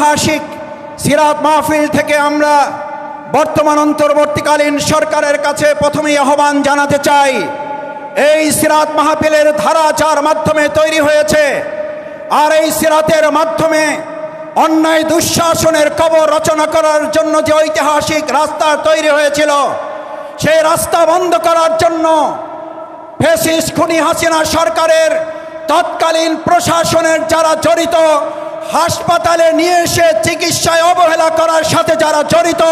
ঐতিহাসিক সিরাত মাহফিল থেকে আমরা বর্তমান অন্তর্বর্তীকালীন সরকারের কাছে প্রথমেই আহ্বান জানাতে চাই, এই সিরাত মাহফিলের ধারা যার মাধ্যমে তৈরি হয়েছে, আর এই সিরাতের মাধ্যমে অন্যায় দুঃশাসনের কবর রচনা করার জন্য যে ঐতিহাসিক রাস্তা তৈরি হয়েছিল, সেই রাস্তা বন্ধ করার জন্য ফ্যাসিস্ট খুনি হাসিনা সরকারের তৎকালীন প্রশাসনের যারা জড়িত, হাসপাতালে নিয়ে এসে চিকিৎসায় অবহেলা করার সাথে যারা জড়িত,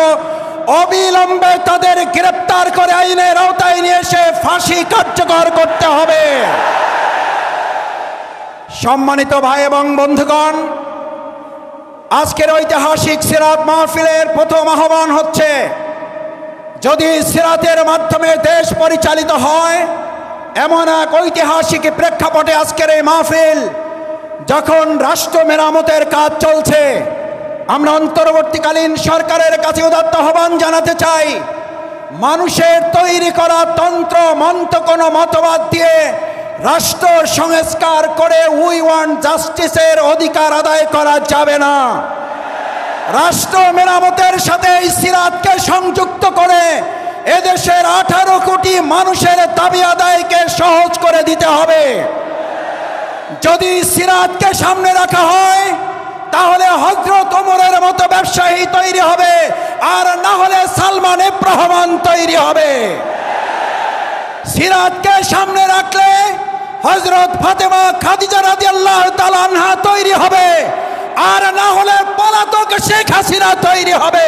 অবিলম্বে তাদের গ্রেপ্তার করে আইনের আওতায় নিয়ে এসে ফাঁসি কার্যকর করতে হবে। সম্মানিত ভাই এবং বন্ধুগণ, আজকের ঐতিহাসিক সিরাত মাহফিলের প্রথম আহ্বান হচ্ছে, যদি সিরাতের মাধ্যমে দেশ পরিচালিত হয়, এমন এক ঐতিহাসিক প্রেক্ষাপটে আজকের এই মাহফিল, যখন রাষ্ট্র মেরামতের কাজ চলছে, আমরা অন্তর্বর্তীকালীন সরকারের কাছে উদাত্ত আহ্বান জানাতে চাই, মানুষের তৈরি করা তন্ত্র মন্ত্র কোনো মতবাদ দিয়ে রাষ্ট্র সংস্কার করে উই ওয়ান্ট জাস্টিসের অধিকার আদায় করা যাবে না। রাষ্ট্র মেরামতের সাথে এই সিরাতকে সংযুক্ত করে এদেশের 18 কোটি মানুষের দাবি আদায়কে সহজ করে দিতে হবে। যদি সিরাতকে সামনে রাখা হয়, তাহলে হযরত ওমরের মতো ব্যবসায়ী তৈরি হবে, আর না হলে সালমান ইবনে রহমান তৈরি হবে। সিরাতকে সামনে রাখলে হযরত ফাতেমা খাদিজা রাদিয়াল্লাহু তাআলা আনহা তৈরি হবে, আর না হলে পলাতক শেখ হাসিনা তৈরি হবে।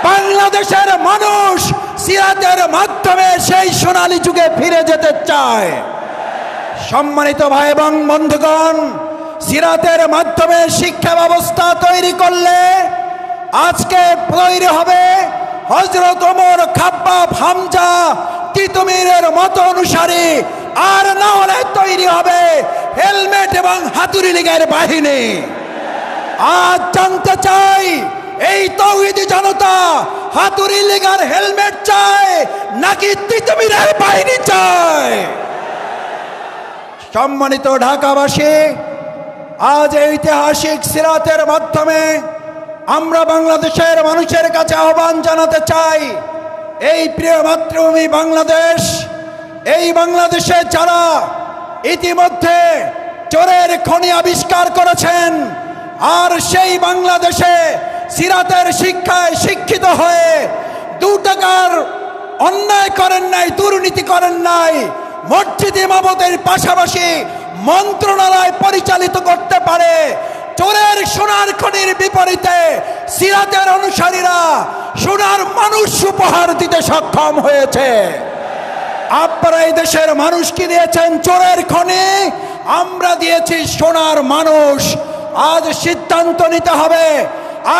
বাংলাদেশের মানুষ সিরাতের মাধ্যমে সেই সোনালী যুগে ফিরে যেতে চায়। সম্মানিত ভাই এবং বন্ধুগণ, সিরাতের মাধ্যমে শিক্ষা ব্যবস্থা তৈরি করলে আজকে তৈরি হবে হযরত ওমর, খাব্বাব, হামজা, তিতুমীরের মতো অনুসারী, আর না হলে তৈরি হবে হেলমেট এবং হাতুড়ি লীগের বাহিনী। আজ জানতে চাই, এই তাওহীদি জনতা হাতুড়ি লীগ আর হেলমেট চায় নাকি তিতুমীরের বাহিনী চায়? সম্মানিত ঢাকাবাসী, আজ ঐতিহাসিক সিরাতের মাধ্যমে আমরা বাংলাদেশের মানুষের কাছে আহ্বান জানাতে চাই, এই প্রিয় মাতৃভূমি বাংলাদেশ, এই বাংলাদেশে যারা ইতিমধ্যে চোরের খনি আবিষ্কার করেছেন, আর সেই বাংলাদেশে সিরাতের শিক্ষায় শিক্ষিত হয়ে 2 টাকার অন্যায় করেন নাই, দুর্নীতি করেন নাই, মসজিদ ইমামতের পাশাপাশি মন্ত্রণালয় পরিচালিত করতে পারে, চোরের সোনার খনির বিপরীতে সিরাতের অনুসারীরা সোনার মানুষ উপহার দিতে সক্ষম হয়েছে। আপনারা এই দেশের মানুষকে দিয়েছেন চোরের খনি, আমরা দিয়েছি সোনার মানুষ। আজ সিদ্ধান্ত নিতে হবে,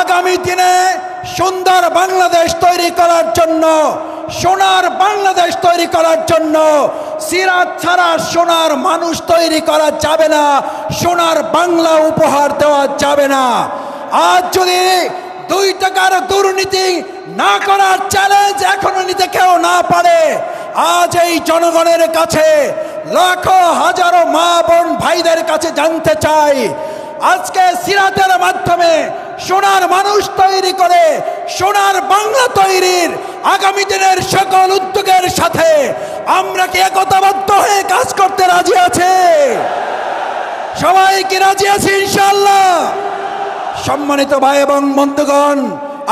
আগামী দিনে সুন্দর বাংলাদেশ তৈরি করার জন্য, সোনার বাংলাদেশ তৈরি করার জন্য সিরাত ছাড়া সোনার মানুষ তৈরি করা যাবে না, সোনার বাংলা উপহার দেওয়া যাবে না। আজ যদি 2 টাকার দুর্নীতি না করার চ্যালেঞ্জ এখনো নিতে কেউ না পারে, আজ এই জনগণের কাছে, লাখো হাজারো মা বোন ভাইদের কাছে জানতে চাই, আজকে সিরাতের মাধ্যমে সোনার মানুষ তৈরি করে সোনার বাংলা তৈরির আগামী দিনের সকল উদ্যোগের সাথে আমরা কি একতাবদ্ধ হয়ে কাজ করতে রাজি আছে? সবাই কি রাজি আছে ইনশাআল্লাহ? সম্মানিত ভাই এবং বন্ধুগণ,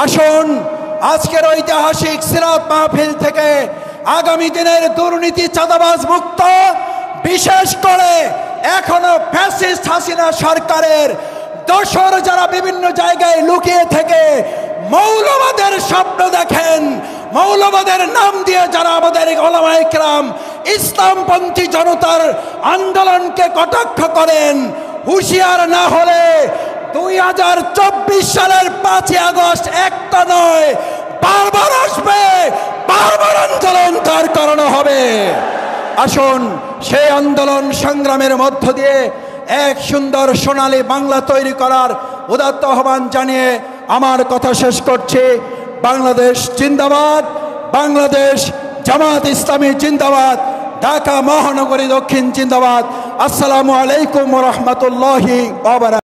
আসুন আজকের ঐতিহাসিক সিরাত মাহফিল থেকে আগামী দিনের দুর্নীতি চাঁদাবাজ মুক্ত, বিশেষ করে এখনো ফ্যাসিস্ট হাসিনা সরকারের দোসর যারা বিভিন্ন জায়গায় লুকিয়ে থেকে মৌলবাদের স্বপ্ন দেখেন, মৌলবাদের নাম দিয়ে যারা আমাদের ওলামায়ে কেরাম ইসলামপন্থী জনতার আন্দোলনকে কটাক্ষ করেন, হুঁশিয়ার না হলে 2024 সালের 5ই আগস্ট একটা নয়, বারবার আসবে, বারবার আন্দোলন তার কারণে হবে। আসুন সেই আন্দোলন সংগ্রামের মধ্য দিয়ে এক সুন্দর সোনালী বাংলা তৈরি করার উদাত্ত আহ্বান জানিয়ে আমার কথা শেষ করছি। বাংলাদেশ জিন্দাবাদ, বাংলাদেশ জামাত ইসলামী জিন্দাবাদ, ঢাকা মহানগরী দক্ষিণ জিন্দাবাদ। আসসালামু আলাইকুম ওয়া রাহমাতুল্লাহি ওয়া বারাকাতুহু।